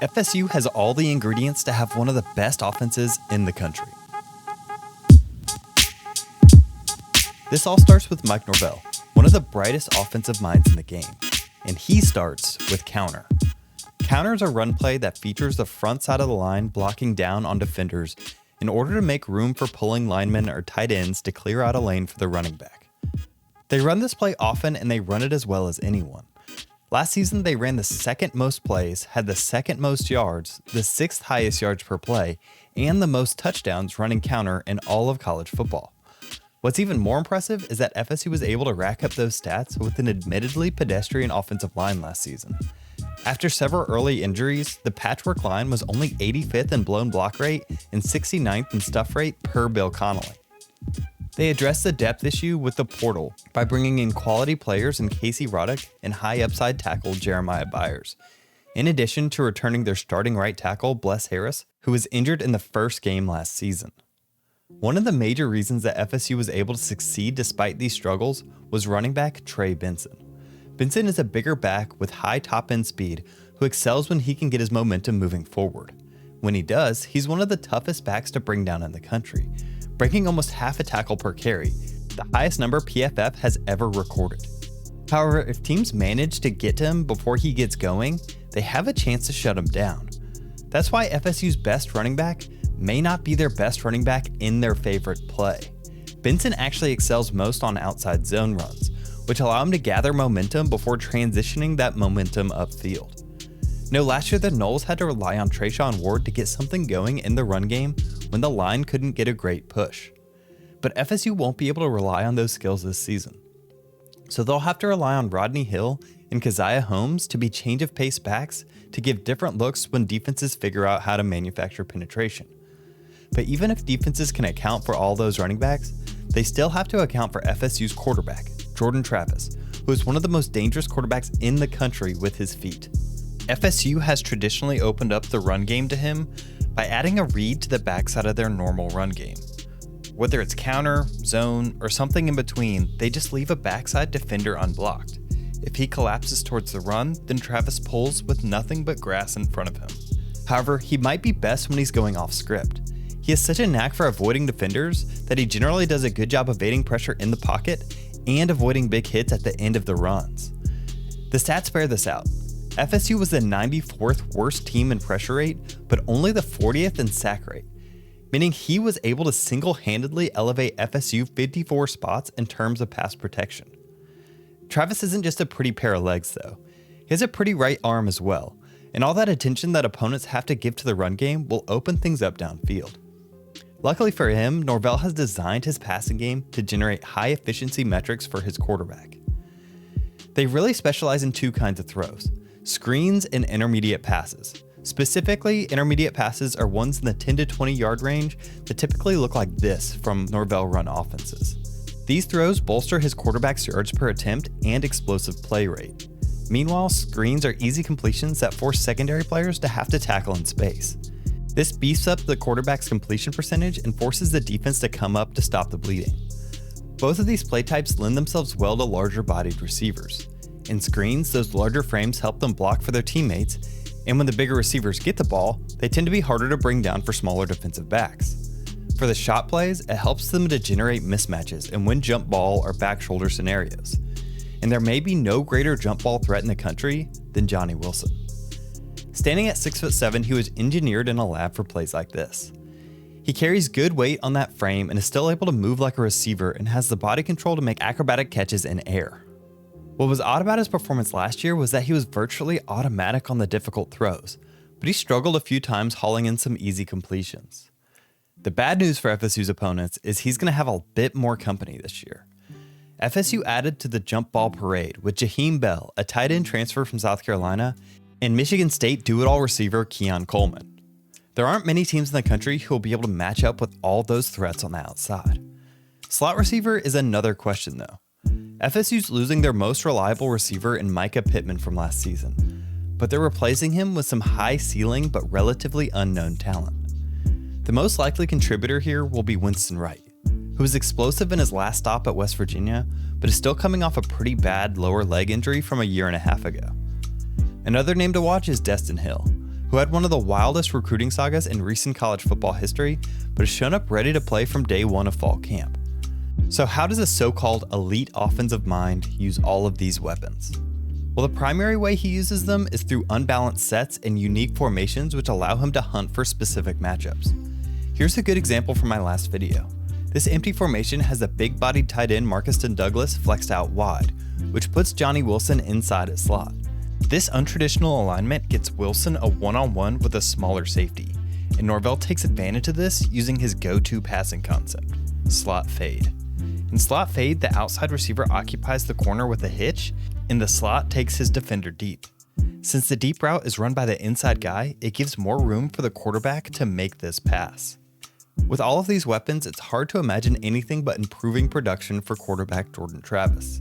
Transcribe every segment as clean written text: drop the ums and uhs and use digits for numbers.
FSU has all the ingredients to have one of the best offenses in the country. This all starts with Mike Norvell, one of the brightest offensive minds in the game, and he starts with counter. Counter is a run play that features the front side of the line blocking down on defenders in order to make room for pulling linemen or tight ends to clear out a lane for the running back. They run this play often and they run it as well as anyone. Last season, they ran the second most plays, had the second most yards, the sixth highest yards per play, and the most touchdowns running counter in all of college football. What's even more impressive is that FSU was able to rack up those stats with an admittedly pedestrian offensive line last season. After several early injuries, the patchwork line was only 85th in blown block rate and 69th in stuff rate per Bill Connolly. They addressed the depth issue with the portal by bringing in quality players in Casey Roddick and high upside tackle Jeremiah Byers, in addition to returning their starting right tackle Bless Harris, who was injured in the first game last season. One of the major reasons that FSU was able to succeed despite these struggles was running back Trey Benson. Benson is a bigger back with high top-end speed who excels when he can get his momentum moving forward. When he does, he's one of the toughest backs to bring down in the country, breaking almost half a tackle per carry, the highest number PFF has ever recorded. However, if teams manage to get to him before he gets going, they have a chance to shut him down. That's why FSU's best running back may not be their best running back in their favorite play. Benson actually excels most on outside zone runs, which allow him to gather momentum before transitioning that momentum upfield. Last year the Noles had to rely on Trayshawn Ward to get something going in the run game when the line couldn't get a great push. But FSU won't be able to rely on those skills this season. So they'll have to rely on Rodney Hill and Keziah Holmes to be change of pace backs to give different looks when defenses figure out how to manufacture penetration. But even if defenses can account for all those running backs, they still have to account for FSU's quarterback, Jordan Travis, who is one of the most dangerous quarterbacks in the country with his feet. FSU has traditionally opened up the run game to him by adding a read to the backside of their normal run game. Whether it's counter, zone, or something in between, they just leave a backside defender unblocked. If he collapses towards the run, then Travis pulls with nothing but grass in front of him. However, he might be best when he's going off script. He has such a knack for avoiding defenders that he generally does a good job evading pressure in the pocket and avoiding big hits at the end of the runs. The stats bear this out. FSU was the 94th worst team in pressure rate, but only the 40th in sack rate, meaning he was able to single-handedly elevate FSU 54 spots in terms of pass protection. Travis isn't just a pretty pair of legs though. He has a pretty right arm as well, and all that attention that opponents have to give to the run game will open things up downfield. Luckily for him, Norvell has designed his passing game to generate high-efficiency metrics for his quarterback. They really specialize in two kinds of throws: screens and intermediate passes. Specifically, intermediate passes are ones in the 10 to 20 yard range that typically look like this from Norvell run offenses. These throws bolster his quarterback's yards per attempt and explosive play rate. Meanwhile, screens are easy completions that force secondary players to have to tackle in space. This beefs up the quarterback's completion percentage and forces the defense to come up to stop the bleeding. Both of these play types lend themselves well to larger bodied receivers. In screens, those larger frames help them block for their teammates, and when the bigger receivers get the ball, they tend to be harder to bring down for smaller defensive backs. For the shot plays, it helps them to generate mismatches and win jump ball or back shoulder scenarios. And there may be no greater jump ball threat in the country than Johnny Wilson. Standing at 6'7", he was engineered in a lab for plays like this. He carries good weight on that frame and is still able to move like a receiver and has the body control to make acrobatic catches in air. What was odd about his performance last year was that he was virtually automatic on the difficult throws, but he struggled a few times hauling in some easy completions. The bad news for FSU's opponents is he's going to have a bit more company this year. FSU added to the jump ball parade with Jaheim, a tight end transfer from South Carolina, and Michigan State do-it-all receiver Keon Coleman. There aren't many teams in the country who will be able to match up with all those threats on the outside. Slot receiver is another question though. FSU's losing their most reliable receiver in Micah Pittman from last season, but they're replacing him with some high ceiling but relatively unknown talent. The most likely contributor here will be Winston Wright, who was explosive in his last stop at West Virginia, but is still coming off a pretty bad lower leg injury from a year and a half ago. Another name to watch is Destin Hill, who had one of the wildest recruiting sagas in recent college football history, but has shown up ready to play from day one of fall camp. So how does a so-called elite offensive mind use all of these weapons? Well, the primary way he uses them is through unbalanced sets and unique formations which allow him to hunt for specific matchups. Here's a good example from my last video. This empty formation has a big-bodied tight end Marcuston Douglas flexed out wide, which puts Johnny Wilson inside at slot. This untraditional alignment gets Wilson a one-on-one with a smaller safety, and Norvell takes advantage of this using his go-to passing concept, slot fade. In slot fade, the outside receiver occupies the corner with a hitch, and the slot takes his defender deep. Since the deep route is run by the inside guy, it gives more room for the quarterback to make this pass. With all of these weapons, it's hard to imagine anything but improving production for quarterback Jordan Travis.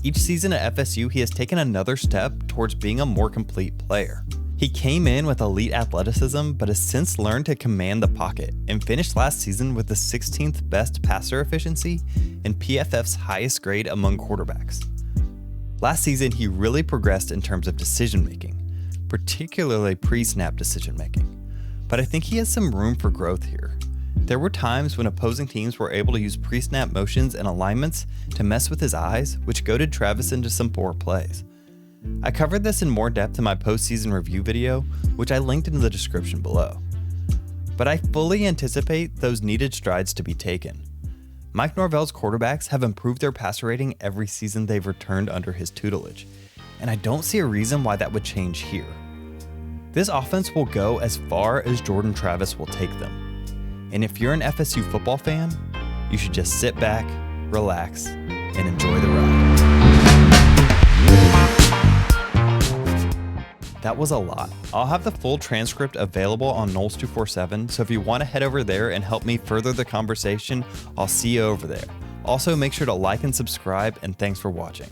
Each season at FSU, he has taken another step towards being a more complete player. He came in with elite athleticism, but has since learned to command the pocket and finished last season with the 16th best passer efficiency and PFF's highest grade among quarterbacks. Last season, he really progressed in terms of decision-making, particularly pre-snap decision-making, but I think he has some room for growth here. There were times when opposing teams were able to use pre-snap motions and alignments to mess with his eyes, which goaded Travis into some poor plays. I covered this in more depth in my postseason review video, which I linked in the description below. But I fully anticipate those needed strides to be taken. Mike Norvell's quarterbacks have improved their passer rating every season they've returned under his tutelage, and I don't see a reason why that would change here. This offense will go as far as Jordan Travis will take them. And if you're an FSU football fan, you should just sit back, relax, and enjoy the ride. That was a lot. I'll have the full transcript available on Noles 247, so if you want to head over there and help me further the conversation, I'll see you over there. Also, make sure to like and subscribe, and thanks for watching.